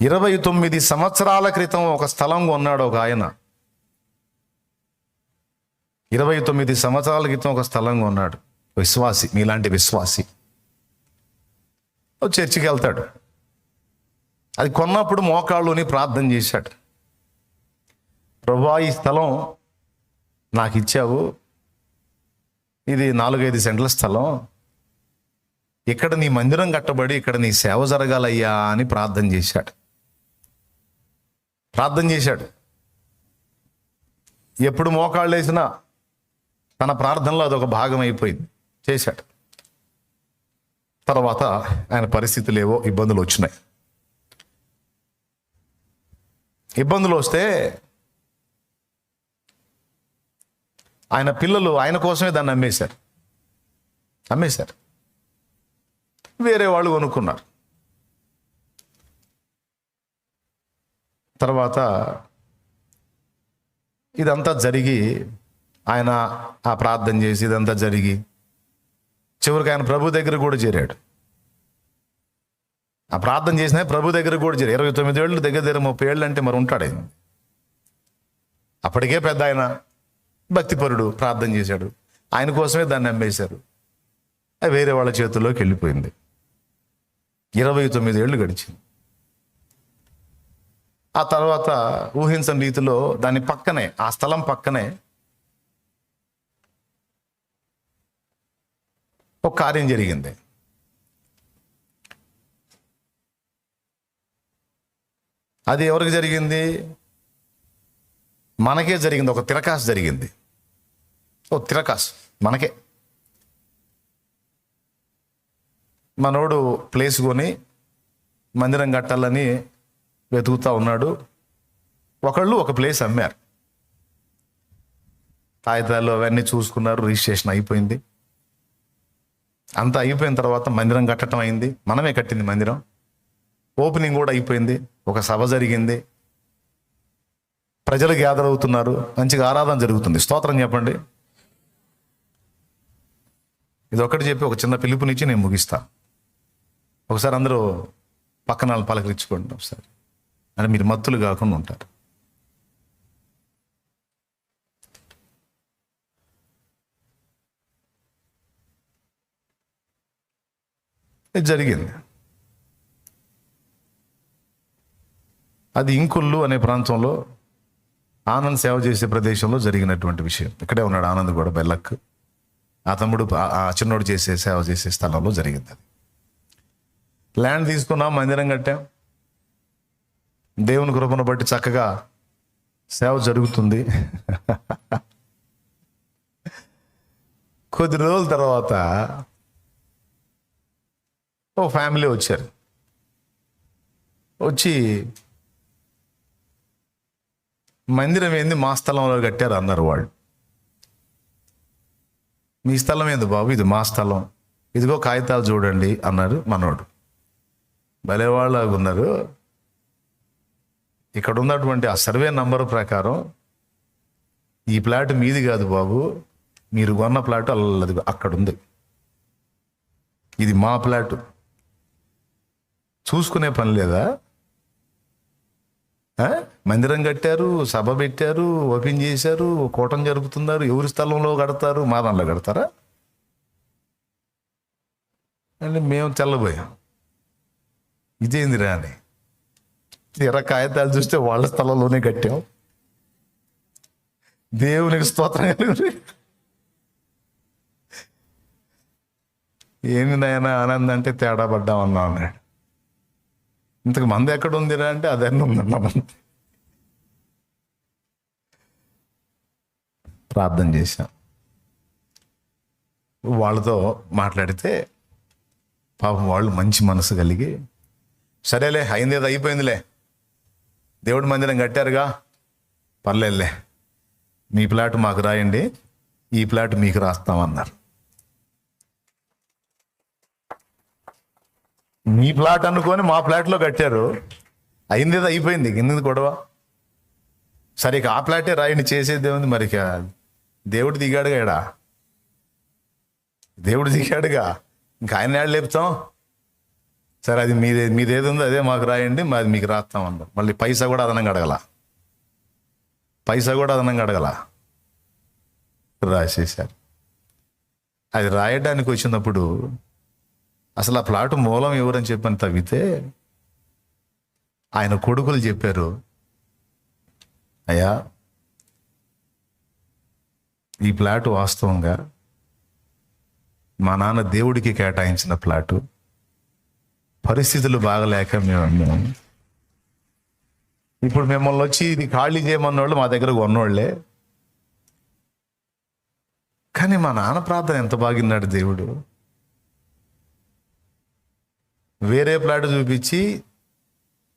29 సంవత్సరాల క్రితం ఒక స్థలం కొన్నాడు ఒక ఆయన. 29 సంవత్సరాల క్రితం ఒక స్థలం కొన్నాడు. విశ్వాసి, మీలాంటి విశ్వాసి చర్చికి వెళ్తాడు. అది కొన్నప్పుడు మోకాళ్ళుని ప్రార్థన చేశాడు. ప్రభువా, ఈ స్థలం నాకు ఇచ్చావు, ఇది 4-5 సెంట్ల స్థలం, ఇక్కడ నీ మందిరం కట్టబడి ఇక్కడ నీ సేవ జరగాలయ్యా అని ప్రార్థన చేశాడు. ఎప్పుడు మోకాళ్ళు వేసినా తన ప్రార్థనలో అదొక భాగం అయిపోయింది. చేశాడు. తర్వాత ఆయన పరిస్థితులు ఏవో ఇబ్బందులు వచ్చినాయి. ఇబ్బందులు వస్తే ఆయన పిల్లలు ఆయన కోసమే దాన్ని అమ్మేశారు. వేరే వాళ్ళు కొనుక్కున్నారు. తర్వాత ఇదంతా జరిగి ఆయన ఆ ప్రార్థన చేసి ఇదంతా జరిగి చివరికి ఆయన ప్రభు దగ్గర కూడా చేరాడు. ఆ ప్రార్థన చేసిన ప్రభు దగ్గర కూడా చేరాడు. 29 ఏళ్ళు, దగ్గర 30 ఏళ్ళు అంటే మరి ఉంటాడు ఆయన. అప్పటికే పెద్ద ఆయన, భక్తిపరుడు, ప్రార్థన చేశాడు. ఆయన కోసమే దాన్ని అమ్మేశారు. అది వేరే వాళ్ళ చేతుల్లోకి వెళ్ళిపోయింది. 29 ఏళ్ళు గడిచింది. ఆ తర్వాత ఊహించని రీతిలో దాని పక్కనే, ఆ స్థలం పక్కనే ఒక కార్యం జరిగింది. అది ఎవరికి జరిగింది? మనకే జరిగింది. ఒక తిరకాసు జరిగింది. మనకే. మనోడు ప్లేస్ కొని మందిరం కట్టాలని వెతుకుతా ఉన్నాడు. ఒకళ్ళు ఒక ప్లేస్ అమ్మారు. కాగితాలు అవన్నీ చూసుకున్నారు. రిజిస్ట్రేషన్ అయిపోయింది. అంతా అయిపోయిన తర్వాత మందిరం కట్టడం అయింది. మనమే కట్టింది మందిరం. ఓపెనింగ్ కూడా అయిపోయింది. ఒక సభ జరిగింది. ప్రజలు గ్యాదర్ అవుతున్నారు. మంచిగా ఆరాధన జరుగుతుంది. స్తోత్రం చెప్పండి. ఇది ఒకటి చెప్పి ఒక చిన్న పిలుపునిచ్చి నేను ముగిస్తా. ఒకసారి అందరూ పక్కన పలకరించుకోండి ఒకసారి, అంటే మీరు మత్తులు కాకుండా ఉంటారు. ఇది జరిగింది. అది ఇంకుళ్ళు అనే ప్రాంతంలో ఆనంద్ సేవ చేసే ప్రదేశంలో జరిగినటువంటి విషయం. ఇక్కడే ఉన్నాడు ఆనంద్ కూడా, బెల్లక్. ఆ తమ్ముడు, ఆ చిన్నోడు సేవ చేసే స్థలంలో జరిగింది. అది ల్యాండ్ తీసుకున్నాం, మందిరం కట్టాం. దేవుని కృపను బట్టి చక్కగా సేవ జరుగుతుంది. కొద్ది రోజుల తర్వాత ఓ ఫ్యామిలీ వచ్చారు. వచ్చి మందిరం ఏంది మా స్థలంలో కట్టారు అన్నారు వాళ్ళు. మీ స్థలం ఏంది బాబు? ఇది మా స్థలం, ఇదిగో కాగితాలు చూడండి అన్నారు మనోడు. భలేవాళ్ళగా ఉన్నారు. ఇక్కడ ఉన్నటువంటి ఆ సర్వే నంబర్ ప్రకారం ఈ ప్లాట్ మీది కాదు బాబు, మీరు కొన్న ప్లాట్ అల్లది అక్కడ ఉంది, ఇది మా ప్లాట్. చూసుకునే పని లేదా? మందిరం కట్టారు, సభ పెట్టారు, ఓపెన్ చేశారు, కూటం జరుపుతున్నారు. ఎవరి స్థలంలో కడతారు? మా దానిలో కడతారా? అంటే మేము తెల్లబోయాం. ఇదేందిరా అని కాగితాలు చూస్తే వాళ్ళ స్థలంలోనే కట్టాం. దేవునికి స్తోత్రం. ఏంది నాయన ఆనంద్ అంటే తేడా పడ్డాం అన్నా అన్నాడు. ఇంతకు మంది ఎక్కడ ఉందిరా అంటే అదన్నీ ఉందన్నా. మంది ప్రార్థన చేశాం. వాళ్ళతో మాట్లాడితే పాపం వాళ్ళు మంచి మనసు కలిగి, సరేలే అయిందేదో అయిపోయిందిలే, దేవుడి మందిరం కట్టారుగా, పర్లేదులే, మీ ప్లాట్ మాకు రాయండి, ఈ ప్లాట్ మీకు రాస్తామన్నారు. మీ ప్లాట్ అనుకొని మా ప్లాట్లో కట్టారు. అయిందేదో అయిపోయింది, ఎందుకు గొడవ? సరే ఇక ఆ ప్లాటే రాయండి, చేసేది ఏముంది మరి. దేవుడు దిగాడుగా, దేవుడు దిగాడుగా, ఇంకా ఆయన ఏడు లేపుతాం. సరే అది మీదేది ఉందో అదే మాకు రాయండి, మాది మీకు రాస్తాం అందరు. మళ్ళీ పైసా కూడా అదనంగా అడగల రాసేశారు. అది రాయడానికి వచ్చినప్పుడు అసలు ఆ ప్లాటు మూలం ఎవరని చెప్పని తవ్వితే ఆయన కొడుకులు చెప్పారు, అయ్యా ఈ ప్లాటు వాస్తవంగా మా నాన్న దేవుడికి కేటాయించిన ప్లాటు, పరిస్థితులు బాగలేక మేము అన్నాము. ఇప్పుడు మిమ్మల్ని వచ్చి ఇది ఖాళీ చేయమన్నోళ్ళు మా దగ్గర కొన్నోళ్లే, కానీ మా నాన్న ప్రార్థన ఎంత బాగిన్నాడు దేవుడు. వేరే ప్లాట్ చూపించి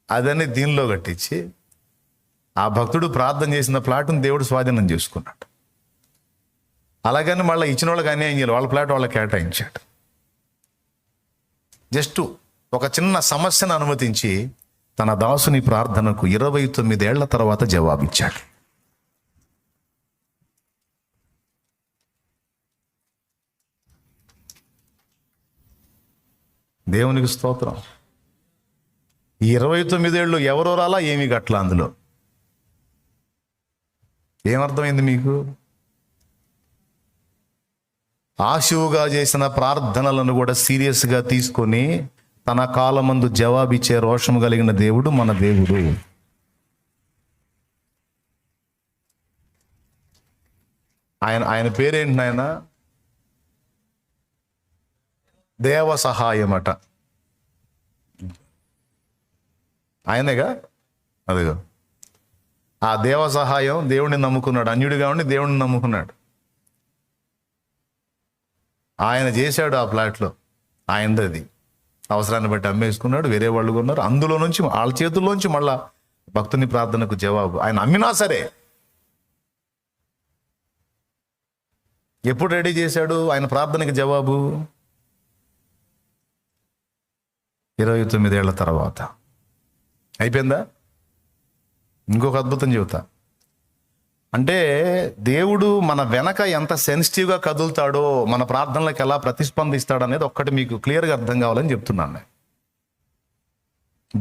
అదని దీనిలో కట్టించి ఆ భక్తుడు ప్రార్థన చేసిన ప్లాట్ను దేవుడు స్వాధీనం చేసుకున్నాడు. అలాగని మళ్ళీ ఇచ్చిన వాళ్ళకి అన్యాయం చేయాలి, వాళ్ళ ప్లాట్ వాళ్ళకి కేటాయించాడు. జస్ట్ ఒక చిన్న సమస్యను అనుమతించి తన దాసుని ప్రార్థనకు 29 ఏళ్ల తర్వాత జవాబిచ్చాడు. దేవునికి స్తోత్రం. ఈ 29 ఏళ్ళు ఎవరో రాలా, ఏమీ గట్ల. అందులో ఏమర్థమైంది మీకు? ఆశువుగా చేసిన ప్రార్థనలను కూడా సీరియస్గా తీసుకొని తన కాలమందు జవాబిచ్చే రోషం కలిగిన దేవుడు మన దేవుడు. ఆయన పేరేంటి నాయన? దేవ సహాయమట. ఆయనేగా, అదిగో ఆ దేవ సహాయం. దేవుడిని నమ్ముకున్నాడు, అన్యుడిగా ఉండి దేవుడిని నమ్ముకున్నాడు. ఆయన చేశాడు ఆ ప్లాట్లో, ఆయనది. అవసరాన్ని బట్టి అమ్మేసుకున్నాడు, వేరే వాళ్ళు కొన్నారు. అందులో నుంచి వాళ్ళ చేతుల్లోంచి మళ్ళా భక్తుని ప్రార్థనకు జవాబు. ఆయన అమ్మినా సరే ఎప్పుడు రెడీ చేశాడు ఆయన ప్రార్థనకి జవాబు? 29 ఏళ్ల తర్వాత. అయిపోయిందా? ఇంకొక అద్భుతం చెబుతా. అంటే దేవుడు మన వెనక ఎంత సెన్సిటివ్గా కదులుతాడో, మన ప్రార్థనలకు ఎలా ప్రతిస్పందిస్తాడో అనేది ఒక్కటి మీకు క్లియర్గా అర్థం కావాలని చెప్తున్నాను నేను.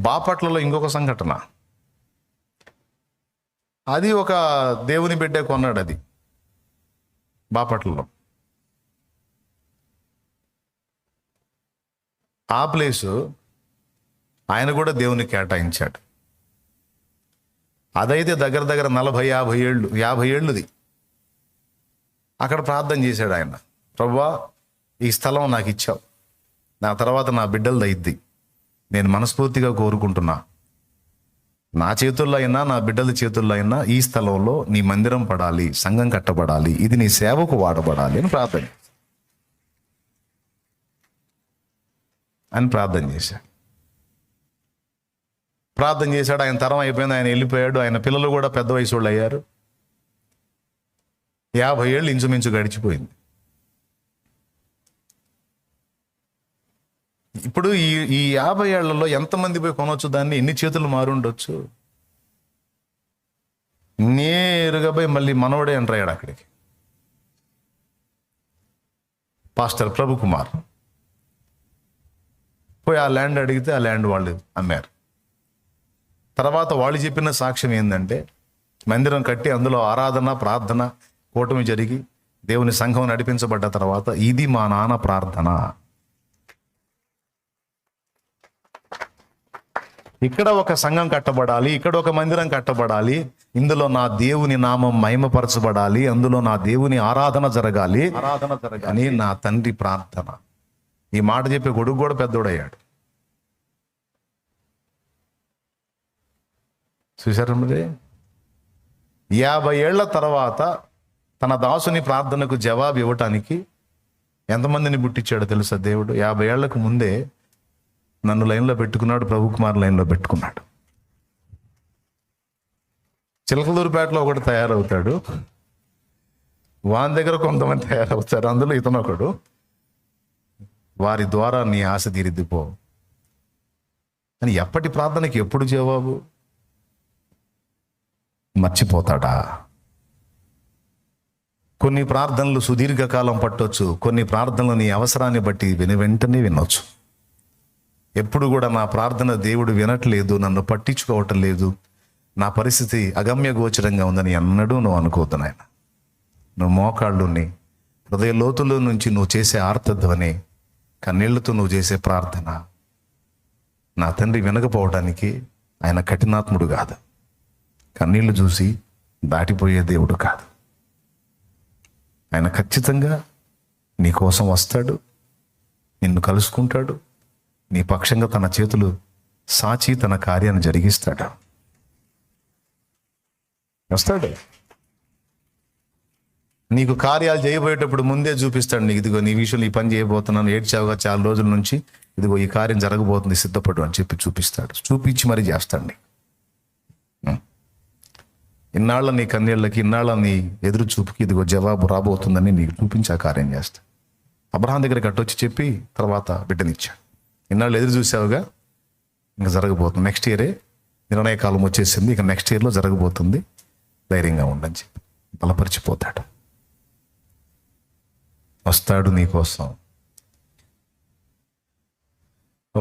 బాపట్లలో ఇంకొక సంఘటన. అది ఒక దేవుని బిడ్డే కొన్నాడు. అది బాపట్లలో. ఆ ప్లేసు ఆయన కూడా దేవునికి కేటాయించాడు. అదైతే దగ్గర 40-50 ఏళ్ళుది. అక్కడ ప్రార్థన చేశాడు ఆయన, ప్రభువా ఈ స్థలం నాకు ఇచ్చావు, నా తర్వాత నా బిడ్డలది అయింది, నేను మనస్ఫూర్తిగా కోరుకుంటున్నా, నా చేతుల్లో అయినా నా బిడ్డల చేతుల్లో అయినా ఈ స్థలంలో నీ మందిరం పడాలి, సంఘం కట్టబడాలి, ఇది నీ సేవకు వాడబడాలి అని ప్రార్థన చేశాడు. ఆయన తరం అయిపోయింది, ఆయన వెళ్ళిపోయాడు. ఆయన పిల్లలు కూడా పెద్ద వయసు వాళ్ళు అయ్యారు. 50 ఏళ్ళు ఇంచుమించు గడిచిపోయింది. ఇప్పుడు ఈ 50 ఏళ్లలో ఎంతమంది పోయి కొనవచ్చు దాన్ని? ఎన్ని చేతులు మారుండొచ్చు? నేరుగా పోయి మళ్ళీ మనవడే ఎంటర్ అయ్యాడు అక్కడికి. పాస్టర్ ప్రభు కుమార్ పోయి ఆ ల్యాండ్ అడిగితే ఆ ల్యాండ్ వాళ్ళు అమ్మారు. తర్వాత వాళ్ళు చెప్పిన సాక్ష్యం ఏంటంటే, మందిరం కట్టి అందులో ఆరాధన ప్రార్థన కూటమి జరిగి దేవుని సంఘం నడిపించబడ్డ తర్వాత, ఇది మా నాన్న ప్రార్థన, ఇక్కడ ఒక సంఘం కట్టబడాలి, ఇక్కడ ఒక మందిరం కట్టబడాలి, ఇందులో నా దేవుని నామం మహిమపరచబడాలి, అందులో నా దేవుని ఆరాధన జరగాలి అని నా తండ్రి ప్రార్థన. ఈ మాట చెప్పే కొడుకు కూడా పెద్దోడయ్యాడు. చూశారు మరి? 50 ఏళ్ల తర్వాత తన దాసుని ప్రార్థనకు జవాబు ఇవ్వటానికి ఎంతమందిని పుట్టించాడో తెలుసా దేవుడు? 50 ఏళ్లకు ముందే నన్ను లైన్లో పెట్టుకున్నాడు, ప్రభు కుమార్ లైన్లో పెట్టుకున్నాడు. చిలకలూరుపేటలో ఒకటి తయారవుతాడు, వాని దగ్గర కొంతమంది తయారవుతారు, అందులో ఇతను ఒకడు. వారి ద్వారా నీ ఆశ తీరిద్దిపో అని ఎప్పటి ప్రార్థనకి ఎప్పుడు జవాబు? మర్చిపోతాడా? కొన్ని ప్రార్థనలు సుదీర్ఘకాలం పట్టొచ్చు, కొన్ని ప్రార్థనలు నీ అవసరాన్ని బట్టి వెంటనే వినొచ్చు. ఎప్పుడు కూడా నా ప్రార్థన దేవుడు వినట్లేదు, నన్ను పట్టించుకోవటం లేదు, నా పరిస్థితి అగమ్య గోచరంగా ఉందని ఎన్నడూ నువ్వు అనుకోవద్దు నాయన. నువ్వు మోకాళ్ళుని హృదయ లోతుల్లో నుంచి నువ్వు చేసే ఆర్తధ్వని, కన్నీళ్లతో నువ్వు చేసే ప్రార్థన నా తండ్రి వినకపోవడానికి ఆయన కఠినాత్ముడు కాదు, కన్నీళ్లు చూసి దాటిపోయే దేవుడు కాదు. ఆయన ఖచ్చితంగా నీ కోసం వస్తాడు, నిన్ను కలుసుకుంటాడు, నీ పక్షంగా తన చేతులు సాచి తన కార్యాన్ని జరిగిస్తాడు. వస్తాడు. నీకు కార్యాలు చేయబోయేటప్పుడు ముందే చూపిస్తాడు నీకు, ఇదిగో నీ విషయంలో ఈ పని చేయబోతున్నాను, ఏడ్చావుగా చాలా రోజుల నుంచి, ఇదిగో ఈ కార్యం జరగబోతుంది, సిద్ధపడు అని చెప్పి చూపిస్తాడు. చూపించి మరీ చేస్తాడు. ఇన్నాళ్ళ నీ కన్నీళ్ళకి, ఇన్నాళ్ళ నీ ఎదురు చూపుకి ఇదిగో జవాబు రాబోతుందని నీకు చూపించి ఆ కార్యం చేస్తాడు. అబ్రహాం దగ్గరికి అట్టొచ్చి చెప్పి తర్వాత బిడ్డనిచ్చాడు. ఇన్నాళ్ళు ఎదురు చూసావుగా, ఇంకా జరగబోతుంది, నెక్స్ట్ ఇయరే నిర్ణయ కాలం వచ్చేసింది, ఇక నెక్స్ట్ ఇయర్లో జరగబోతుంది, ధైర్యంగా ఉండని చెప్పి బలపరిచిపోతాడు. వస్తాడు నీకోసం.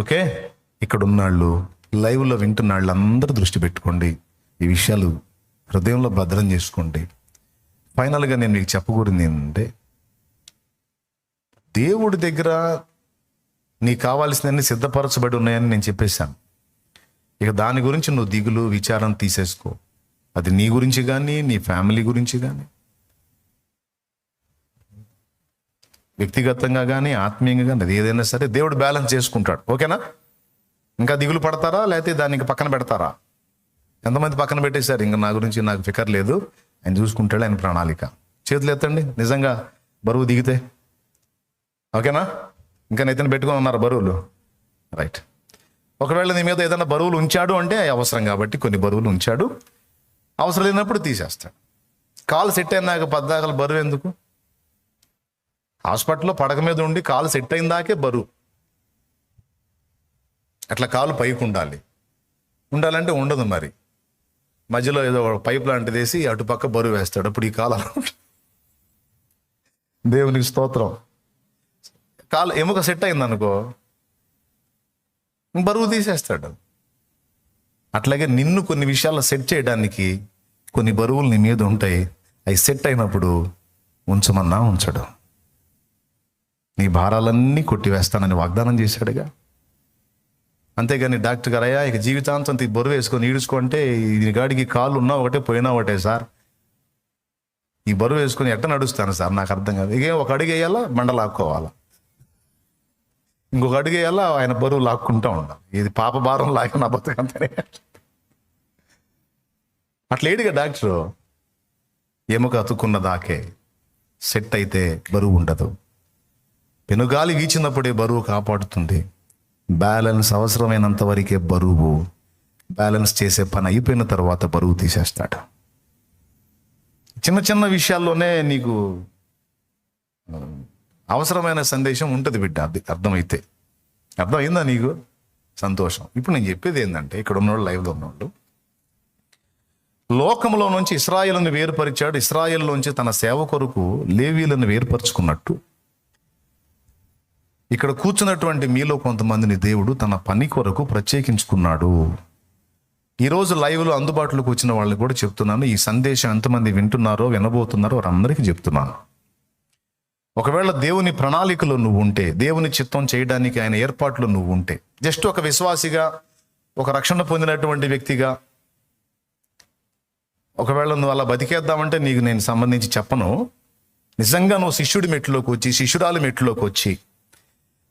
ఓకే, ఇక్కడ ఉన్నాళ్ళు, లైవ్లో వింటున్నాళ్ళు అందరూ దృష్టి పెట్టుకోండి, ఈ విషయాలు హృదయంలో భద్రం చేసుకోండి. ఫైనల్గా నేను మీకు చెప్పకూడదు ఏంటంటే, దేవుడి దగ్గర నీకు కావాల్సినవన్నీ సిద్ధపరచబడి ఉన్నాయని నేను చెప్పేశాను. ఇక దాని గురించి నువ్వు దిగులు విచారం తీసేసుకో. అది నీ గురించి కానీ, నీ ఫ్యామిలీ గురించి కానీ, వ్యక్తిగతంగా కానీ, ఆత్మీయంగా కానీ, అది ఏదైనా సరే దేవుడు బ్యాలెన్స్ చేసుకుంటాడు. ఓకేనా? ఇంకా దిగులు పడతారా, లేకపోతే దానికి పక్కన పెడతారా? ఎంతమంది పక్కన పెట్టేశారు, ఇంకా నా గురించి నాకు ఫికర్ లేదు, ఆయన చూసుకుంటాడు, ఆయన ప్రణాళిక. చేతులు ఎత్తండి నిజంగా బరువు దిగితే. ఓకేనా? ఇంకా నెత్తిన పెట్టుకొని ఉన్నారు బరువులు, రైట్. ఒకవేళ నీ మీద ఏదైనా బరువులు ఉంచాడు అంటే అవసరం కాబట్టి కొన్ని బరువులు ఉంచాడు, అవసరం లేనప్పుడు తీసేస్తాడు. కాలు సెట్ అయినాక పద్దాకలు బరువు ఎందుకు? హాస్పిటల్లో పడక మీద ఉండి కాలు సెట్ అయిన దాకే బరువు. అట్లా కాలు పైకి ఉండాలంటే ఉండదు. మరి మధ్యలో ఏదో పైప్ లాంటిది వేసి అటుపక్క బరువు వేస్తాడు, అప్పుడు ఈ కాలు అలా ఉంటుంది. దేవునికి స్తోత్రం. కాలు ఎముక సెట్ అయింది అనుకో, బరువు తీసేస్తాడు. అట్లాగే నిన్ను కొన్ని విషయాల్లో సెట్ చేయడానికి కొన్ని బరువులు నీ మీద ఉంటాయి, అవి సెట్ అయినప్పుడు ఉంచమన్నా ఉంచడు. నీ భారాలన్నీ కొట్టివేస్తానని వాగ్దానం చేశాడుగా. అంతేగాని డాక్టర్ గారు, అయ్యా ఇక జీవితాంతం బరువు వేసుకొని ఈడుచుకుంటే ఈ గాడికి కాళ్ళు ఉన్నా ఒకటే పోయినా ఒకటే సార్, ఈ బరువు వేసుకొని ఎట్ట నడుస్తాను సార్, నాకు అర్థం కాదు. ఇక ఒక అడుగు వేయాలా, బండ లాక్కోవాలా, ఇంకొక అడుగు వేయాలా, ఆయన బరువు లాక్కుంటూ ఉండాలి. ఇది పాప భారం లాగా నా బతుకంతనే. అట్లేడిగా డాక్టరు, ఎముక అతుక్కున్న దాకే సెట్ అయితే బరువు ఉండదు. పెనుగాలి వీచినప్పుడే బరువు కాపాడుతుంది. బ్యాలెన్స్ అవసరమైనంత వరకే బరువు, బ్యాలెన్స్ చేసే పని అయిపోయిన తర్వాత బరువు తీసేస్తాడు. చిన్న చిన్న విషయాల్లోనే నీకు అవసరమైన సందేశం ఉంటుంది బిడ్డ, అది అర్థమైందా నీకు? సంతోషం. ఇప్పుడు నేను చెప్పేది ఏంటంటే, ఇక్కడ ఉన్నవాళ్ళు, లైవ్లో ఉన్నవాళ్ళు, లోకంలో నుంచి ఇశ్రాయేలును వేరుపరిచాడు, ఇశ్రాయేలులోంచి తన సేవ కొరకు లేవీలను వేరుపరుచుకున్నట్టు ఇక్కడ కూర్చున్నటువంటి మీలో కొంతమందిని దేవుడు తన పని కొరకు ప్రత్యేకించుకున్నాడు. ఈరోజు లైవ్లో అందుబాటులోకి వచ్చిన వాళ్ళకి కూడా చెప్తున్నాను, ఈ సందేశం ఎంతమంది వింటున్నారో వినబోతున్నారో వారందరికీ చెప్తున్నాను. ఒకవేళ దేవుని ప్రణాళికలో నువ్వు ఉంటే, దేవుని చిత్తం చేయడానికి ఆయన ఏర్పాట్లు నువ్వు ఉంటే, జస్ట్ ఒక విశ్వాసిగా, ఒక రక్షణ పొందినటువంటి వ్యక్తిగా ఒకవేళ నువ్వు అలా బతికేద్దామంటే నీకు నేను సంబంధించి చెప్పను. నిజంగా నువ్వు శిష్యుడి మెట్లోకి వచ్చి, శిష్యురాలి మెట్లోకి వచ్చి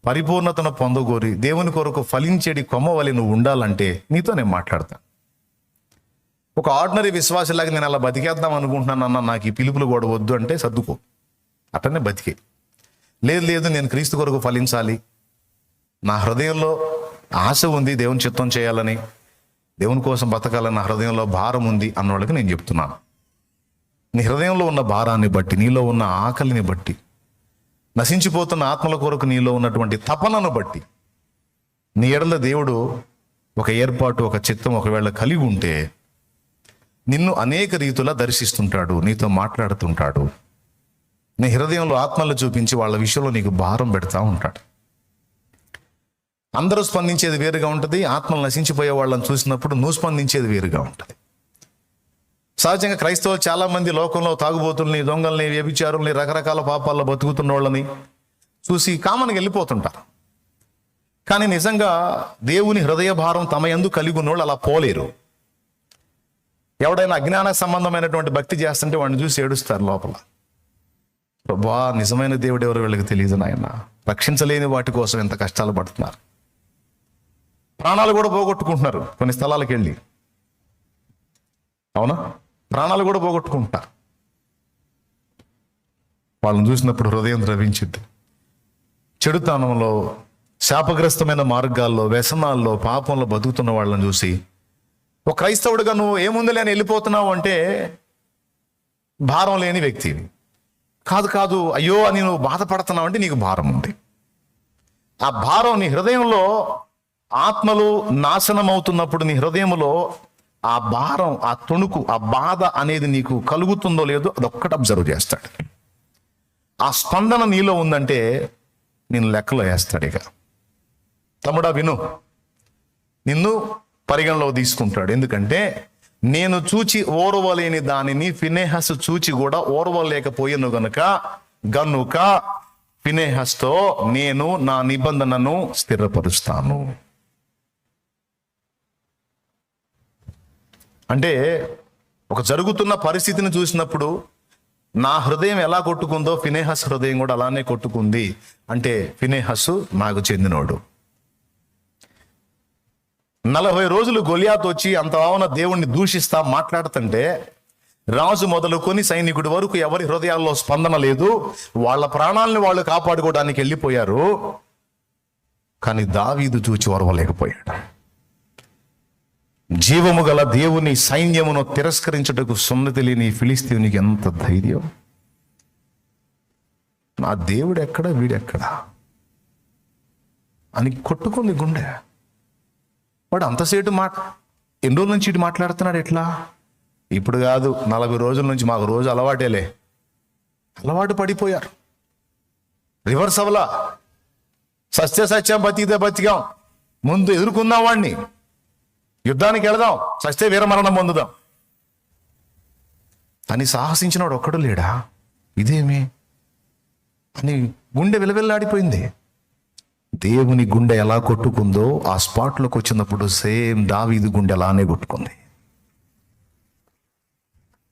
పరిపూర్ణతను పొందగోరి దేవుని కొరకు ఫలించేడి కొమ్మవలి నువ్వు ఉండాలంటే నీతో నేను మాట్లాడతాను. ఒక ఆర్డినరీ విశ్వాసలాగా నేను అలా బతికేద్దాం అనుకుంటున్నాను అన్న, నాకు ఈ పిలుపులు కూడా వద్దు అంటే సర్దుకో, అట్టనే బతికే. లేదు నేను క్రీస్తు కొరకు ఫలించాలి, నా హృదయంలో ఆశ ఉంది, దేవుని చిత్తం చేయాలని, దేవుని కోసం బతకాలని నా హృదయంలో భారం ఉంది అన్నవాళ్ళకి నేను చెప్తున్నాను. నీ హృదయంలో ఉన్న భారాన్ని బట్టి, నీలో ఉన్న ఆకలిని బట్టి, నశించిపోతున్న ఆత్మల కొరకు నీలో ఉన్నటువంటి తపనను బట్టి, నీ ఎడల దేవుడు ఒక ఏర్పాటు, ఒక చిత్తం ఒకవేళ కలిగి ఉంటే నిన్ను అనేక రీతులా దర్శిస్తుంటాడు, నీతో మాట్లాడుతుంటాడు, నీ హృదయంలో ఆత్మలు చూపించి వాళ్ళ విషయంలో నీకు భారం పెడతా ఉంటాడు. అందరూ స్పందించేది వేరుగా ఉంటుంది. ఆత్మలు నశించిపోయే వాళ్ళని చూసినప్పుడు నువ్వు స్పందించేది వేరుగా ఉంటుంది. సహజంగా క్రైస్తవులు చాలామంది లోకంలో తాగుబోతుల్ని, దొంగల్ని, వ్యభిచారుల్ని, రకరకాల పాపాల్లో బతుకుతున్న వాళ్ళని చూసి కామన్గా వెళ్ళిపోతుంటారు. కానీ నిజంగా దేవుని హృదయ భారం తమ యందు కలిగి ఉన్నోళ్ళు అలా పోలేరు. ఎవడైనా అజ్ఞాన సంబంధమైనటువంటి భక్తి చేస్తుంటే వాడిని చూసి ఏడుస్తారు లోపల. ప్రభా, నిజమైన దేవుడు ఎవరు వీళ్ళకి తెలియదు నాయన. రక్షించలేని వాటి కోసం ఎంత కష్టాలు పడుతున్నారు. ప్రాణాలు కూడా పోగొట్టుకుంటున్నారు కొన్ని స్థలాలకు వెళ్ళి. అవునా? ప్రాణాలు కూడా పోగొట్టుకుంటారు. వాళ్ళని చూసినప్పుడు హృదయం ద్రవించింది. చెడుతనంలో, శాపగ్రస్తమైన మార్గాల్లో, వ్యసనాల్లో, పాపంలో బతుకుతున్న వాళ్ళని చూసి ఒక క్రైస్తవుడిగా నువ్వు ఏముంది లేని వెళ్ళిపోతున్నావు అంటే భారం లేని వ్యక్తివి కాదు. అయ్యో అని నువ్వు బాధపడుతున్నావు అంటే నీకు భారం ఉంది. ఆ భారం నీ హృదయంలో, ఆత్మలు నాశనం అవుతున్నప్పుడు నీ హృదయంలో ఆ భారం, ఆ తొణుకు, ఆ బాధ అనేది నీకు కలుగుతుందో లేదో అదొక్కటి అబ్జర్వ్ చేస్తాడు. ఆ స్పందన నీలో ఉందంటే నేను లెక్కలో వేస్తాడు. ఇక తమ్ముడా విను, నిన్ను పరిగణలో తీసుకుంటాడు. ఎందుకంటే నేను చూచి ఓర్వలేని దానిని ఫినెహస్ చూచి కూడా ఓర్వలేకపోయాను గనుక ఫినెహస్తో నేను నా నిబంధనను స్థిరపరుస్తాను. అంటే ఒక జరుగుతున్న పరిస్థితిని చూసినప్పుడు నా హృదయం ఎలా కొట్టుకుందో ఫినెహస్ హృదయం కూడా అలానే కొట్టుకుంది. అంటే ఫినెహస్ నాకు చెందినోడు. 40 రోజులు గొలియాతు వచ్చి అంత భావన దేవుణ్ణి దూషిస్తా మాట్లాడుతుంటే రాజు మొదలుకొని సైనికుడి వరకు ఎవరి హృదయాల్లో స్పందన లేదు. వాళ్ళ ప్రాణాలను వాళ్ళు కాపాడుకోవడానికి వెళ్ళిపోయారు. కానీ దావీదు చూచి ఓర్వలేకపోయాడు. జీవము గల దేవుని సైన్యమును తిరస్కరించుటకు సున్నతి లేని ఫిలిస్తీయునికి ఎంత ధైర్యం! నా దేవుడు ఎక్కడ, వీడెక్కడా అని కొట్టుకుంది గుండె. వాడు అంతసేటు ఎన్ని రోజుల నుంచి ఇటు మాట్లాడుతున్నాడు. ఎట్లా? ఇప్పుడు కాదు, 40 రోజుల నుంచి. మాకు రోజు అలవాటేలే. అలవాటు పడిపోయారు. రివర్స్ అవలా. సత్యం బతికితే బతికాం, ముందు ఎదుర్కొందాం వాడిని, యుద్ధానికి వెళదాం, సస్తే వీరమరణం పొందుదాం అని సాహసించినవాడు ఒక్కడు లేడా? ఇదేమి అని గుండె విలవిల్లాడిపోయింది. దేవుని గుండె ఎలా కొట్టుకుందో ఆ స్పాట్లోకి వచ్చినప్పుడు సేమ్ దావీదు గుండె అలానే కొట్టుకుంది.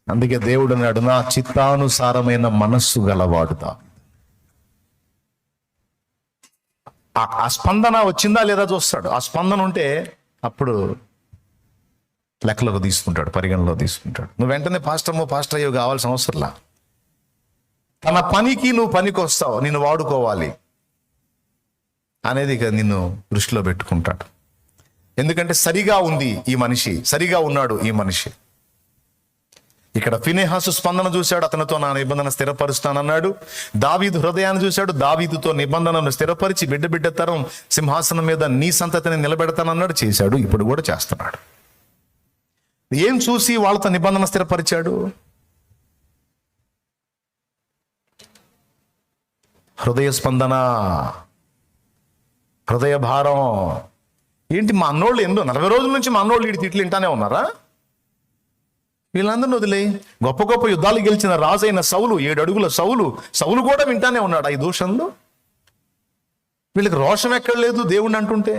అందుకే దేవుడు అన్నాడు, నా చిత్తానుసారమైన మనస్సు గలవాడు దావీదు. ఆ స్పందన వచ్చిందా లేదా చూస్తాడు. ఆ స్పందన ఉంటే అప్పుడు లెక్కలకు తీసుకుంటాడు, పరిగణలో తీసుకుంటాడు. నువ్వు వెంటనే పాస్టర్ అయ్యో కావాల్సిన అవసరంలా. తన పనికి నువ్వు పనికి వస్తావు, నిన్ను వాడుకోవాలి అనేది ఇక నిన్ను దృష్టిలో పెట్టుకుంటాడు. ఎందుకంటే సరిగా ఉంది ఈ మనిషి, సరిగా ఉన్నాడు ఈ మనిషి. ఇక్కడ ఫినెహాసు స్పందన చూశాడు, అతనితో నా నిబంధన స్థిరపరుస్తానన్నాడు. దావీదు హృదయాన్ని చూశాడు, దావీదుతో నిబంధనను స్థిరపరిచి బిడ్డ తరం సింహాసనం మీద నీ సంతతిని నిలబెడతానన్నాడు. చేశాడు, ఇప్పుడు కూడా చేస్తున్నాడు. ఏం చూసి వాళ్ళతో నిబంధన స్థిరపరిచాడు? హృదయ స్పందన, హృదయ భారం. ఏంటి మా అన్నోళ్ళు 40 రోజుల నుంచి మా అన్నోళ్ళు వీడి తిట్లు వింటానే ఉన్నారా? వీళ్ళందరినీ వదిలే గొప్ప యుద్ధాలు గెలిచిన రాజైన సౌలు, 7 అడుగుల సౌలు కూడా వింటానే ఉన్నాడు ఈ దూషణలు. వీళ్ళకి రోషం ఎక్కడ లేదు దేవుణ్ణి అంటుంటే.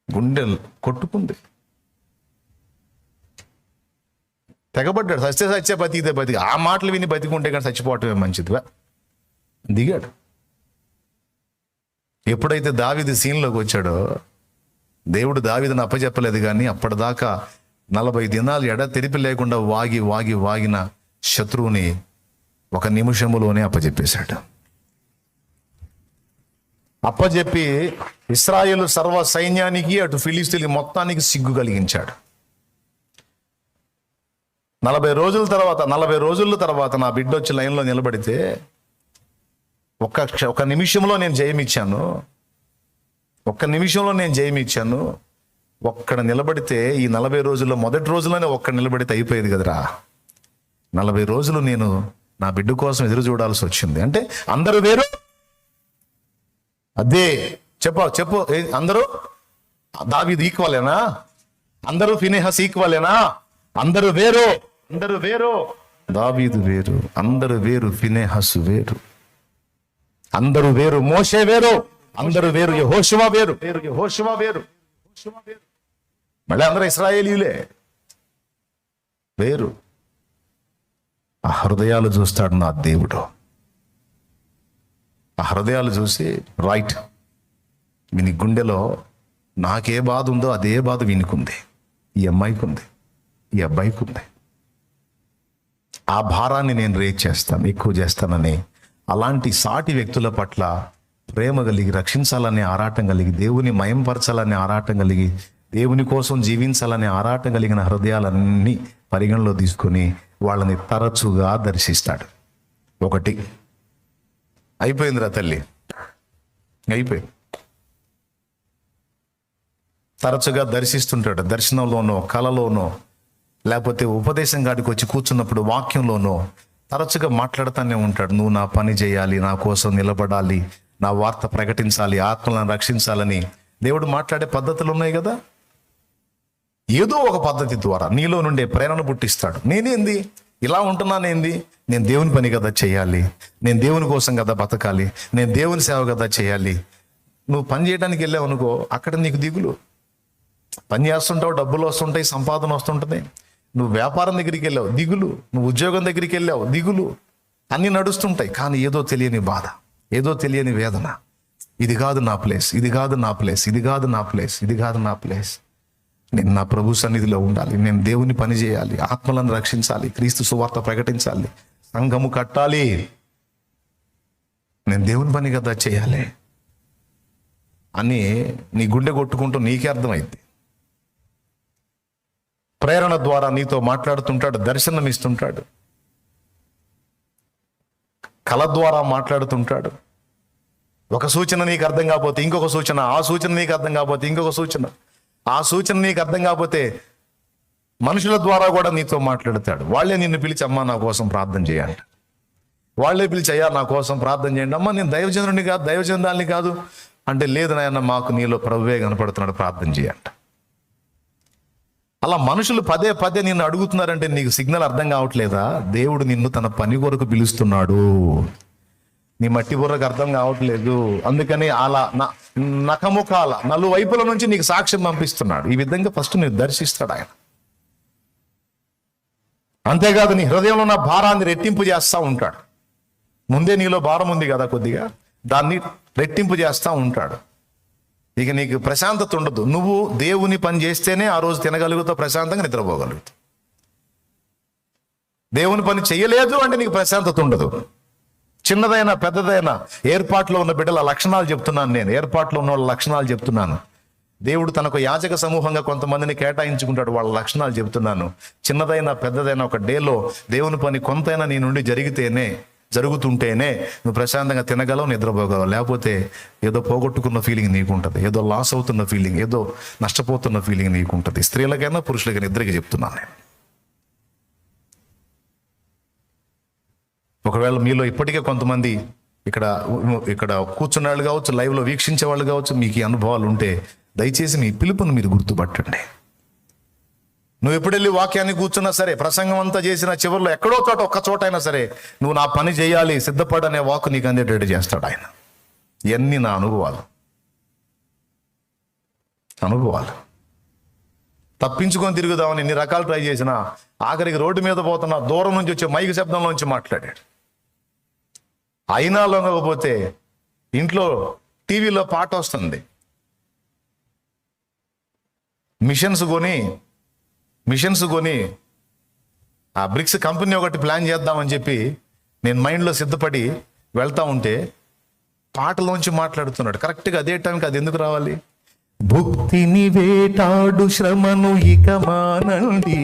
గుండె కొట్టుకుంది, తెగబడ్డాడు. సత్య బతికితే ఆ మాటలు విని బతికుంటే కానీ చచ్చిపోవటమే మంచిదివా దిగాడు. ఎప్పుడైతే దావీదు సీన్లోకి వచ్చాడో దేవుడు దావీదును అప్పచెప్పలేదు, కానీ అప్పటిదాకా 40 దినాలు ఎడ తెరిపి లేకుండా వాగిన శత్రువుని 1 నిమిషములోనే అప్పచెప్పేశాడు. అప్పచెప్పి ఇశ్రాయేలు సర్వ సైన్యానికి, అటు ఫిలిస్తీయులకి మొత్తానికి సిగ్గు కలిగించాడు. 40 రోజుల తర్వాత నా బిడ్డ వచ్చి లైన్లో నిలబడితే ఒక నిమిషంలో నేను జయమిచ్చాను. 1 నిమిషంలో నేను జయమిచ్చాను. ఒక్కడ నిలబడితే ఈ 40 రోజుల్లో మొదటి రోజులోనే ఒక్కడ నిలబడితే అయిపోయేది కదరా. 40 రోజులు నేను నా బిడ్డ కోసం ఎదురు చూడాల్సి వచ్చింది. అంటే అందరూ వేరు, అదే చెప్పు అందరూ దావీదు ఈక్వలేనా? అందరూ ఫినెహాస్ ఈక్వలేనా? అందరూ వేరు. దావీదు వేరు, అందరూ వేరు. ఫినెహాసు వేరు, అందరూ వేరు. మోషే వేరు, అందరూ వేరు. యెహోషువ వేరు. మళ్ళీ అందరూ ఇశ్రాయేలీయులే, వేరు. ఆ హృదయాలు చూస్తాడు నా దేవుడు. ఆ హృదయాలు చూసి రైట్, వీని గుండెలో నాకే బాధ ఉందో అదే బాధ వీనికుంది, ఈ అమ్మాయికి ఉంది, ఈ అబ్బాయికి ఉంది. ఆ భారాన్ని నేను రేట్ చేస్తాను, ఎక్కువ చేస్తానని అలాంటి సాటి వ్యక్తుల పట్ల ప్రేమ కలిగి, రక్షించాలనే ఆరాటం కలిగి, దేవుని మయంపరచాలనే ఆరాటం కలిగి, దేవుని కోసం జీవించాలనే ఆరాటం కలిగిన హృదయాలన్నీ పరిగణలో తీసుకొని వాళ్ళని తరచుగా దర్శిస్తాడు. ఒకటి అయిపోయిందిరా తల్లి, అయిపోయింది. తరచుగా దర్శిస్తుంటాడు. దర్శనంలోనో, కలలోనో, లేకపోతే ఉపదేశం కాడికి వచ్చి కూర్చున్నప్పుడు వాక్యంలోనో తరచుగా మాట్లాడుతూనే ఉంటాడు. నువ్వు నా పని చేయాలి, నా కోసం నిలబడాలి, నా వార్త ప్రకటించాలి, ఆత్మలను రక్షించాలని దేవుడు మాట్లాడే పద్ధతులు ఉన్నాయి కదా. ఏదో ఒక పద్ధతి ద్వారా నీలో నుండే ప్రేరణ పుట్టిస్తాడు. నేనేంది ఇలా ఉంటున్నానేంది? నేను దేవుని పని కదా చేయాలి, నేను దేవుని కోసం కదా బతకాలి, నేను దేవుని సేవ కదా చేయాలి. నువ్వు పని చేయడానికి వెళ్ళావు అనుకో, అక్కడ నీకు దిగులు. పని చేస్తుంటావు, డబ్బులు వస్తుంటాయి, సంపాదన వస్తుంటుంది. నువ్వు వ్యాపారం దగ్గరికి వెళ్ళావు, దిగులు. నువ్వు ఉద్యోగం దగ్గరికి వెళ్ళావు, దిగులు. అన్నీ నడుస్తుంటాయి, కానీ ఏదో తెలియని బాధ, ఏదో తెలియని వేదన. ఇది కాదు నా ప్లేస్, ఇది కాదు నా ప్లేస్, ఇది కాదు నా ప్లేస్, ఇది కాదు నా ప్లేస్. నేను నా ప్రభు సన్నిధిలో ఉండాలి, నేను దేవుని పని చేయాలి, ఆత్మలను రక్షించాలి, క్రీస్తు సువార్త ప్రకటించాలి, సంఘము కట్టాలి, నేను దేవుని పని కదా చేయాలి అని నీ గుండె కొట్టుకుంటూ నీకే అర్థమైంది. ప్రేరణ ద్వారా నీతో మాట్లాడుతుంటాడు, దర్శనం ఇస్తుంటాడు, కళ ద్వారా మాట్లాడుతుంటాడు. ఒక సూచన నీకు అర్థం కాకపోతే ఇంకొక సూచన, ఆ సూచన నీకు అర్థం కాకపోతే ఇంకొక సూచన, ఆ సూచన నీకు అర్థం కాకపోతే మనుషుల ద్వారా కూడా నీతో మాట్లాడతాడు. వాళ్ళే నిన్ను పిలిచి అమ్మా నా కోసం ప్రార్థన చేయాలి, వాళ్ళే పిలిచి అయ్యా నా కోసం ప్రార్థన చేయండి. అమ్మ నేను దైవజనుడిని కాదు, దైవజనురాలిని కాదు అంటే, లేదు నాయన మాకు నీలో ప్రభువే కనపడుతున్నాడు, ప్రార్థన చేయంట. అలా మనుషులు పదే పదే నిన్ను అడుగుతున్నారంటే నీకు సిగ్నల్ అర్థం కావట్లేదా? దేవుడు నిన్ను తన పని కొరకు పిలుస్తున్నాడు, నీ మట్టి బుర్రకు అర్థం కావట్లేదు. అందుకని అలా నఖముఖాల నలువైపుల నుంచి నీకు సాక్ష్యం పంపిస్తున్నాడు. ఈ విధంగా ఫస్ట్ నేను దర్శిస్తాడు ఆయన. అంతేకాదు నీ హృదయంలో ఉన్న భారాన్ని రెట్టింపు చేస్తూ ఉంటాడు. ముందే నీలో భారం ఉంది కదా కొద్దిగా, దాన్ని రెట్టింపు చేస్తూ ఉంటాడు. ఇక నీకు ప్రశాంతత ఉండదు. నువ్వు దేవుని పని చేస్తేనే ఆ రోజు తినగలుగుతావు, ప్రశాంతంగా నిద్రపోగలుగుతావు. దేవుని పని చేయలేదు అంటే నీకు ప్రశాంతత ఉండదు. చిన్నదైనా పెద్దదైనా ఏర్పాట్లో ఉన్న బిడ్డల లక్షణాలు చెప్తున్నాను నేను, ఏర్పాట్లో ఉన్న వాళ్ళ లక్షణాలు చెప్తున్నాను. దేవుడు తనకు యాజక సమూహంగా కొంతమందిని కేటాయించుకుంటాడు, వాళ్ళ లక్షణాలు చెప్తున్నాను. చిన్నదైనా పెద్దదైనా ఒక డేలో దేవుని పని కొంతైనా నీ నుండి జరుగుతుంటేనే నువ్వు ప్రశాంతంగా తినగలవు, నిద్రపోగలవు. లేకపోతే ఏదో పోగొట్టుకున్న ఫీలింగ్ నీకు ఉంటుంది, ఏదో లాస్ అవుతున్న ఫీలింగ్, ఏదో నష్టపోతున్న ఫీలింగ్ నీకు ఉంటుంది. స్త్రీలకైనా పురుషులకైనా ఇద్దరికి చెప్తున్నాను నేను. ఒకవేళ మీలో ఇప్పటికే కొంతమంది ఇక్కడ కూర్చున్న వాళ్ళు కావచ్చు, లైవ్లో వీక్షించే వాళ్ళు కావచ్చు, మీకు ఈ అనుభవాలు ఉంటే దయచేసి మీ పిలుపును మీరు గుర్తుపట్టండి. నువ్వు ఎప్పుడెళ్ళి వాక్యాన్ని కూర్చున్నా సరే, ప్రసంగం అంతా చేసిన చివరిలో ఎక్కడో చోట ఒక్క చోట అయినా సరే నువ్వు నా పని చేయాలి, సిద్ధపడనే వాక్ నీకు అందేటట్టు చేస్తాడు ఆయన. ఇవన్నీ నా అనుభవాలు. తప్పించుకొని తిరుగుదామని ఎన్ని రకాలు ట్రై చేసినా ఆఖరికి రోడ్డు మీద పోతున్నా దూరం నుంచి వచ్చే మైక్ శబ్దంలోంచి మాట్లాడాడు. అయినా లొంగకపోతే ఇంట్లో టీవీలో పాట వస్తుంది, మిషన్స్ కొని ఆ బ్రిక్స్ కంపెనీ ఒకటి ప్లాన్ చేద్దామని చెప్పి నేను మైండ్లో సిద్ధపడి వెళ్తా ఉంటే పాటలోంచి మాట్లాడుతున్నాడు. కరెక్ట్గా అదే టైంకి అది ఎందుకు రావాలి? భుక్తిని వేటాడు శ్రమను ఇక మానండి,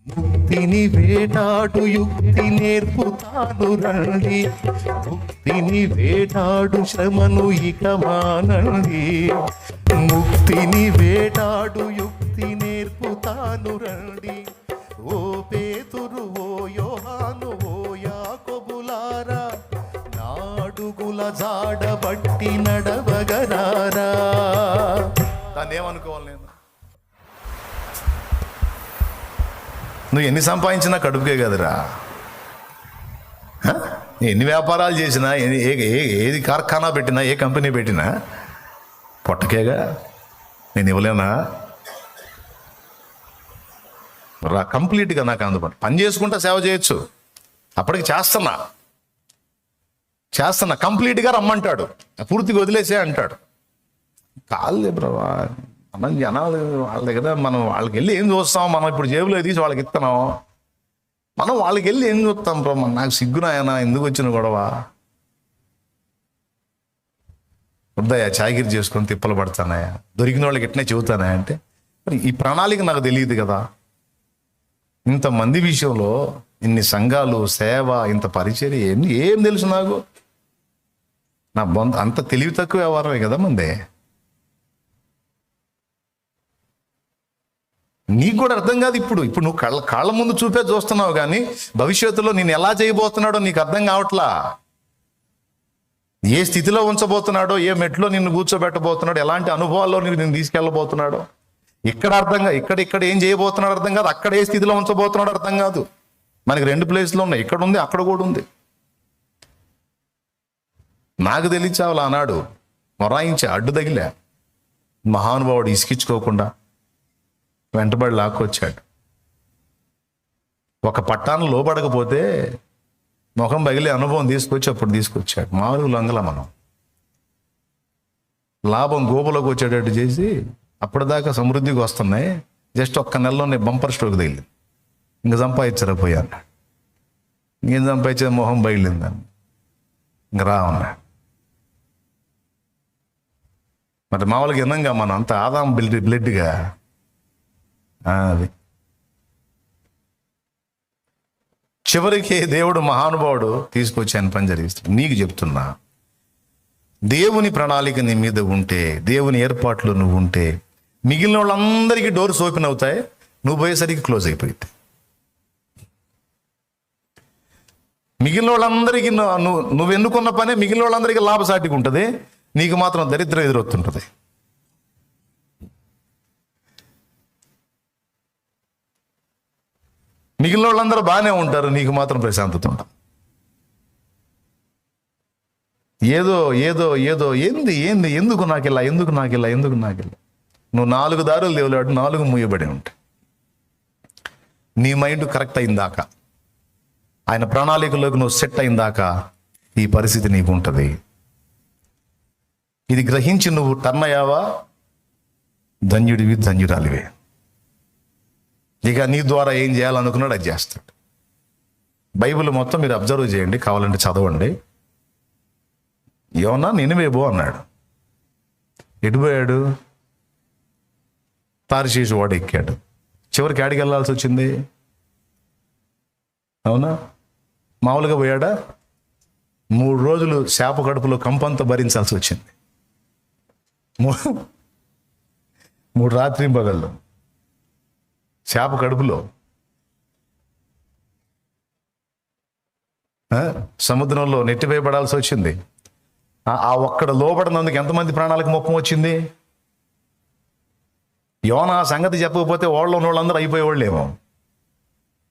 ముక్తిని వేటాడు యుక్తి నేర్పుతాను రండి. భుక్తిని వేటాడు శ్రమను ఇక మానండి, ముక్తిని వేటాడు యుక్తి నేర్పుతాను రండి. ఓ పేతురు, ఓ యోహాను, ఓ యాకోబులారా, నాడుగుల జాడబ పట్టి నడవగరారా. దాన్ని ఏమనుకోవాలి నేను? నువ్వు ఎన్ని సంపాదించినా కడుపుకే కదరా. ఎన్ని వ్యాపారాలు చేసినా, ఏది కార్ఖానా పెట్టినా, ఏ కంపెనీ పెట్టినా పొట్టకేగా. నేను ఇవ్వలేనా? రా, కంప్లీట్గా నాకు అందుబాటు. పని చేసుకుంటా సేవ చేయొచ్చు, అప్పటికి చేస్తున్నా కంప్లీట్గా రమ్మంటాడు, పూర్తిగా వదిలేసే అంటాడు. కాదులే బ్రవా, మనం జనాలు వాళ్ళ దగ్గర మనం వాళ్ళకి వెళ్ళి ఏం చూస్తాం? మనం ఇప్పుడు జేబులో తీసి వాళ్ళకి ఇస్తున్నాం, మనం వాళ్ళకి వెళ్ళి ఏం చూస్తాం బ్రో? నాకు సిగ్గునాయనా, ఎందుకు వచ్చిన గొడవ? వద్దయా, చాకిరి చేసుకొని తిప్పలు పడతానాయా, దొరికిన వాళ్ళకి ఎట్నే చెబుతానా అంటే, మరి ఈ ప్రణాళిక నాకు తెలియదు కదా. ఇంతమంది విషయంలో ఇన్ని సంఘాలు, సేవ, ఇంత పరిచర్య, ఏం తెలుసు నాకు? నా అంత తెలివి తక్కువ వ్యవహారమే కదా మందే. నీకు కూడా అర్థం కాదు. ఇప్పుడు నువ్వు కాళ్ళ ముందు చూస్తున్నావు, కానీ భవిష్యత్తులో నేను ఎలా చేయబోతున్నాడో నీకు అర్థం కావట్లా. ఏ స్థితిలో ఉంచబోతున్నాడో, ఏ మెట్లో నిన్ను కూర్చోబెట్టబోతున్నాడో, ఎలాంటి అనుభవాల్లో నేను తీసుకెళ్ళబోతున్నాడో ఇక్కడ ఏం చేయబోతున్నాడు అర్థం కాదు. అక్కడ ఏ స్థితిలో ఉంచబోతున్నాడు అర్థం కాదు. మనకి 2 ప్లేస్లు ఉన్నాయి, ఇక్కడ ఉంది, అక్కడ కూడా ఉంది. నాకు తెలియచావులు ఆనాడు మొరాయించా, అడ్డు తగిలే. మహానుభావుడు ఇసుకించుకోకుండా వెంటబడి లాక్కొచ్చాడు. ఒక పట్టాన్ని లోపడకపోతే ముఖం పగిలే అనుభవం అప్పుడు తీసుకొచ్చాడు. మామూలు లంగల మనం లాభం గోపులోకి వచ్చేటట్టు చేసి అప్పటిదాకా సమృద్ధికి వస్తున్నాయి, జస్ట్ ఒక్క నెలలోనే బంపర్ స్ట్రోక్ తగిలింది. ఇంక సంపాదించలేకపోయాను. ఇంకేం సంపాదించే మొహం బయలుదేరిందని ఇంక రా ఉన్నాడు. మరి మామూలుగా విన్నాగా మనం అంత ఆదాం బ్లడ్గా అది. చివరికి దేవుడు మహానుభావుడు తీసుకొచ్చి ఆయన పని జరిగిస్తాడు. నీకు చెప్తున్నా, దేవుని ప్రణాళిక నీ మీద ఉంటే, దేవుని ఏర్పాట్లు నువ్వు ఉంటే, మిగిలిన వాళ్ళందరికీ డోర్స్ ఓపెన్ అవుతాయి, నువ్వు పోయేసరికి క్లోజ్ అయిపోయింది. మిగిలిన వాళ్ళందరికీ నువ్వు ఎన్నుకున్న పనే మిగిలిన వాళ్ళందరికీ లాభసాటిగా ఉంటుంది, నీకు మాత్రం దరిద్రం ఎదురవుతుంటుంది. మిగిలిన వాళ్ళందరూ బాగానే ఉంటారు, నీకు మాత్రం ప్రశాంతత ఉంటుంది. ఏదో ఏదో ఏదో ఏంది ఏంది ఎందుకు నాకిలా నువ్వు 4 దారులు దేవులాడు, 4 మూయబడి ఉంటాయి. నీ మైండ్ కరెక్ట్ అయిందాక, ఆయన ప్రణాళికలోకి నువ్వు సెట్ అయిందాక ఈ పరిస్థితి నీకు ఉంటుంది. ఇది గ్రహించి నువ్వు టర్న్ అయ్యావా, ధన్యుడివి, ధన్యురాలివే. ఇక నీ ద్వారా ఏం చేయాలనుకున్నాడు అది చేస్తాడు. బైబిల్ మొత్తం మీరు అబ్జర్వ్ చేయండి, కావాలంటే చదవండి. యోనా నినివేబో అన్నాడు, ఎటుపోయాడు? తార్షీషు వాడు ఎక్కాడు, చివరికి ఆడికి వెళ్ళాల్సి వచ్చింది. అవునా? మామూలుగా పోయాడా? 3 రోజులు శాప కడుపులో కంపంతో భరించాల్సి వచ్చింది. 3 రాత్రి పగళ్ళు శాప కడుపులో. సముద్రంలో నెట్టివేయబడాల్సి వచ్చింది. ఆ ఒక్కడ లోబడినందుకు ఎంతమంది ప్రాణాలకు ముప్పం వచ్చింది? యోనా సంగతి చెప్పకపోతే ఓడలో ఉన్న వాళ్ళందరూ అయిపోయేవాళ్ళేమో.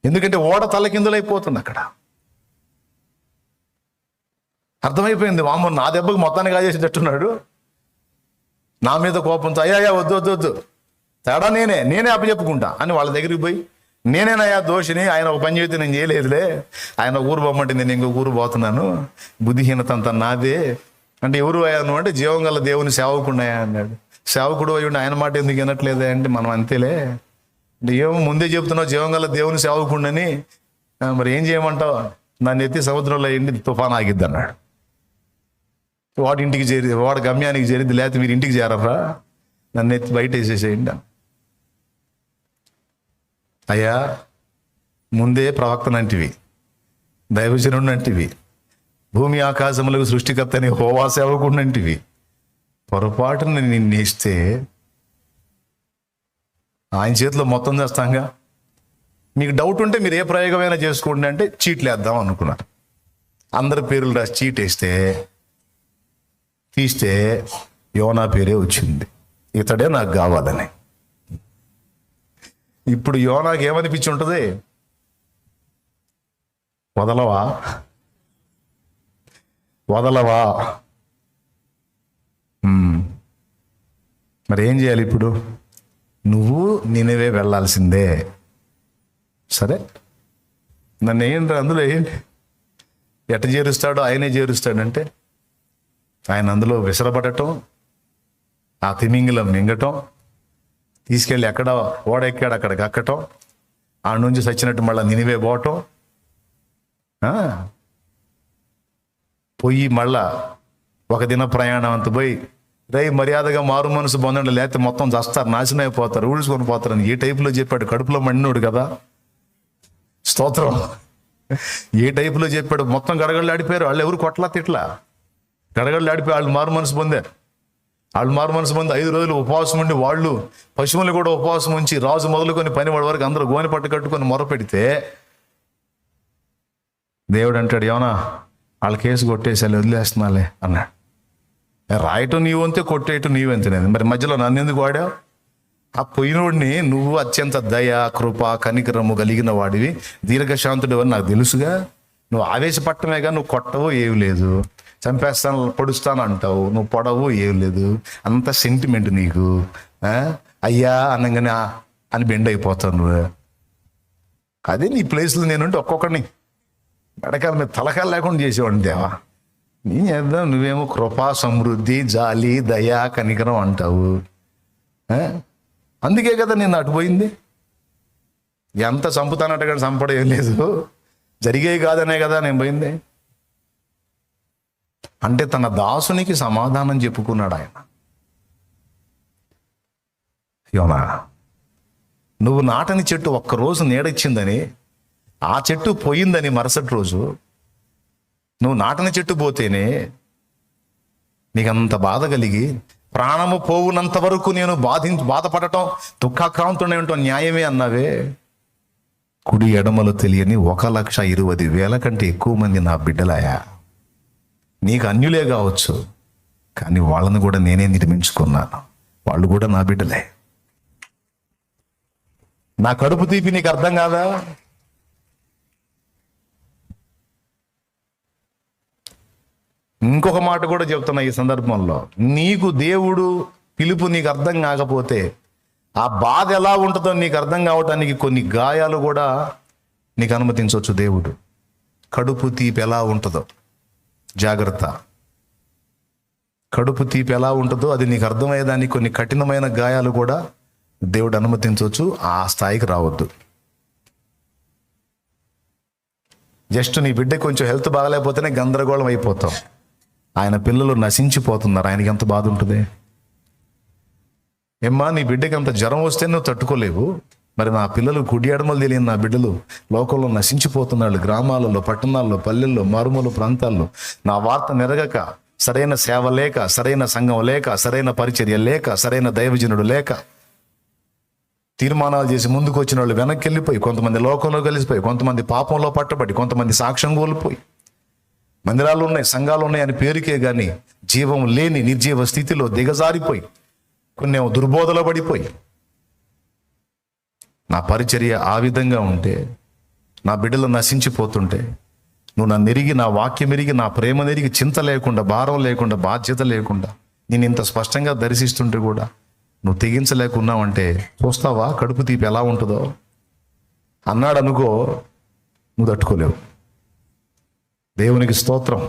ఎందుకంటే ఓడ తలకిందులైపోతుంది అక్కడ. అర్థమైపోయింది, వామ్మ నా దెబ్బకి మొత్తాన్ని కాజేసేటట్టున్నాడు, నా మీద కోపంతో అయ్యా వద్దు తేడా నేనే అప్పచెప్పుకుంటా అని వాళ్ళ దగ్గరికి పోయి, నేనేనయ్యా దోషిని, ఆయన ఒక పని చేస్తే నేను చేయలేదులే, ఆయన ఊరు పోమంటే నేను ఇంకో ఊరు పోతున్నాను, బుద్ధిహీనత అంతా నాదే అంటే, ఎవరు అయ్యాను అంటే జీవం గల దేవుని సేవకున్నాయా అన్నాడు. సేవకుడు అయ్యుండి ఆయన మాట ఎందుకు వినట్లేదే అంటే, మనం అంతేలే అంటే, ఏమో ముందే చెప్తున్నావు జీవం గల దేవుని సేవకుండని, మరి ఏం చేయమంటావు? నన్ను ఎత్తి సముద్రంలో ఎండి తుఫాన్ ఆగిద్ది అన్నాడు. వాడి ఇంటికి చేరి, వాడు గమ్యానికి చేరిద్ది, లేకపోతే మీరు ఇంటికి చేరరా, నన్ను ఎత్తి బయట వేసేసేయండి. అయ్యా, ముందే ప్రవక్తనంటివి, దైవజనుడినంటివి, భూమి ఆకాశములకు సృష్టికర్తని హోవా సేవకుడినంటివి, పొరపాటున నిన్ను ఇస్తే ఆయన చేతిలో మొత్తం చేస్తాంగా. మీకు డౌట్ ఉంటే మీరు ఏ ప్రయోగమైనా చేసుకోండి అంటే చీట్లు వేద్దాం అనుకున్నారు. అందరి పేర్లు రాసి చీట్ వేస్తే తీస్తే యోనా పేరే వచ్చింది. ఇతడే నాకు కావాలని. ఇప్పుడు యోనాకి ఏమనిపించి ఉంటుంది? వదలవా? మరి ఏం చేయాలి ఇప్పుడు? నువ్వు నినవే వెళ్ళాల్సిందే. సరే, నన్ను ఏంటి అందులో ఏంటి? ఎట్ట చేరుస్తాడో ఆయనే చేరుస్తాడంటే, ఆయన అందులో విసరపడటం, ఆ తిమింగిలం మింగటం, తీసుకెళ్ళి ఎక్కడ ఓడెక్కాడు అక్కడికి అక్కటం, ఆ నుంచి సచ్చినట్టు మళ్ళీ నినివే పోవటం, పోయి మళ్ళా ఒక దిన ప్రయాణం అంత పోయి మర్యాదగా మారు మనసు పొందండి, లేకపోతే మొత్తం చస్తారు, నాశనం అయిపోతారు, ఊడ్చుకొని పోతారని ఈ టైపులో చెప్పాడు. కడుపులో మండినోడు కదా, స్తోత్రం. ఏ టైపులో చెప్పాడు? మొత్తం గడగడలు ఆడిపోయారు. వాళ్ళు ఎవరు కొట్లా తిట్లా, గడగడలు ఆడిపోయి వాళ్ళు మారు మనసు పొందారు. వాళ్ళు మారు మనసు పొంది 5 రోజులు ఉపవాసం ఉండి, వాళ్ళు పశువులు కూడా ఉపవాసం ఉంచి, రాజు మొదలుకొని పనివాడి వరకు అందరూ గోనె పట్టు కట్టుకొని మొరపెడితే దేవుడు అంటాడు, యోనా వాళ్ళ కేసు కొట్టేసాలి, వదిలేస్తున్నాలే అన్నాడు. రాయటం నీవంతే, కొట్టేయటం నీవంతేనేది. మరి మధ్యలో నన్ను ఎందుకు వాడావు? ఆ పోయినోడిని నువ్వు అత్యంత దయ, కృప, కనికరము కలిగిన వాడివి, దీర్ఘశాంతుడు అని నాకు తెలుసుగా. నువ్వు ఆవేశపట్టమేగా, నువ్వు కొట్టవు ఏమి లేదు, చంపేస్తాను పొడుస్తాను అంటావు, నువ్వు పొడవు ఏం లేదు, అంత సెంటిమెంట్ నీకు. అయ్యా అనగానే అని బెండ్ అయిపోతావు నువ్వు. అదే నీ ప్లేస్లో నేనుంటే ఒక్కొక్కడిని మెడకాల మీద తలకాయలు లేకుండా చేసేవాడిని. దేవా నీ చేద్దాం, నువ్వేమో కృపా, సమృద్ధి, జాలి, దయా, కనికరం అంటావు. అందుకే కదా నేను అటుపోయింది. ఎంత చంపుతానట్టు కూడా చంపడం ఏం లేదు, జరిగేవి కాదనే కదా నేను పోయింది. అంటే తన దాసునికి సమాధానం చెప్పుకున్నాడు ఆయన. యోనా, నువ్వు నాటని చెట్టు ఒక్కరోజు నీడొచ్చిందని, ఆ చెట్టు పోయిందని మరుసటి రోజు నువ్వు నాటని చెట్టు పోతేనే నీకంత బాధ కలిగి, ప్రాణము పోవునంత వరకు నేను బాధపడటం, దుఃఖాక్రాంతునే ఉంటాం న్యాయమే అన్నావే. కుడి ఎడమలు తెలియని 1,20,000 కంటే ఎక్కువ మంది నా బిడ్డలాయా. నీకు అన్యులే కావచ్చు, కానీ వాళ్ళని కూడా నేనే నిర్మించుకున్నాను. వాళ్ళు కూడా నా బిడ్డలే. నా కడుపు తీపి నీకు అర్థం కాదా? ఇంకొక మాట కూడా చెప్తున్నా ఈ సందర్భంలో, నీకు దేవుడు పిలుపు నీకు అర్థం కాకపోతే, ఆ బాధ ఎలా ఉంటుందో నీకు అర్థం కావటానికి కొన్ని గాయాలు కూడా నీకు అనుమతించవచ్చు దేవుడు. కడుపు తీపి ఎలా ఉంటుందో జాగ్రత్త. కడుపు తీపి ఎలా ఉంటుందో అది నీకు అర్థమయ్యేదానికి కొన్ని కఠినమైన గాయాలు కూడా దేవుడు అనుమతించవచ్చు. ఆ స్థాయికి రావద్దు. జస్ట్ నీ బిడ్డ కొంచెం హెల్త్ బాగలేకపోతేనే గందరగోళం అయిపోతాం. ఆయన పిల్లలు నశించిపోతున్నారు, ఆయనకి ఎంత బాధ ఉంటుంది. ఏమ్మా, నీ బిడ్డకి అంత జ్వరం వస్తే నువ్వు తట్టుకోలేవు, మరి నా పిల్లలు కుడి ఎడమలు తెలియని నా బిడ్డలు లోకంలో నశించిపోతున్నాడు. గ్రామాలలో, పట్టణాల్లో, పల్లెల్లో, మారుమూల ప్రాంతాల్లో నా వార్త నెరగక, సరైన సేవ లేక, సరైన సంఘం లేక, సరైన పరిచర్య లేక, సరైన దైవజనుడు లేక, తీర్మానాలు చేసి ముందుకు వచ్చిన వాళ్ళు వెనక్కి వెళ్ళిపోయి, కొంతమంది లోకంలో కలిసిపోయి, కొంతమంది పాపంలో పట్టబడి, కొంతమంది సాక్ష్యం కోల్పోయి, మందిరాలు ఉన్నాయి, సంఘాలు ఉన్నాయి అని పేరుకే కానీ జీవం లేని నిర్జీవ స్థితిలో దిగజారిపోయి, కొన్ని దుర్బోధలో పడిపోయి, నా పరిచర్య ఆ విధంగా ఉంటే, నా బిడ్డలు నశించిపోతుంటే, నువ్వు నన్ను ఎరిగి, నా వాక్యం ఎరిగి, నా ప్రేమ ఎరిగి, చింత లేకుండా, భారం లేకుండా, బాధ్యత లేకుండా నేను ఇంత స్పష్టంగా దర్శిస్తుంటే కూడా నువ్వు తెగించలేకున్నావంటే చూస్తావా కడుపు తీపి ఎలా ఉంటుందో. అన్నాడు అనుకో, నువ్వు తట్టుకోలేవు. దేవునికి స్తోత్రం.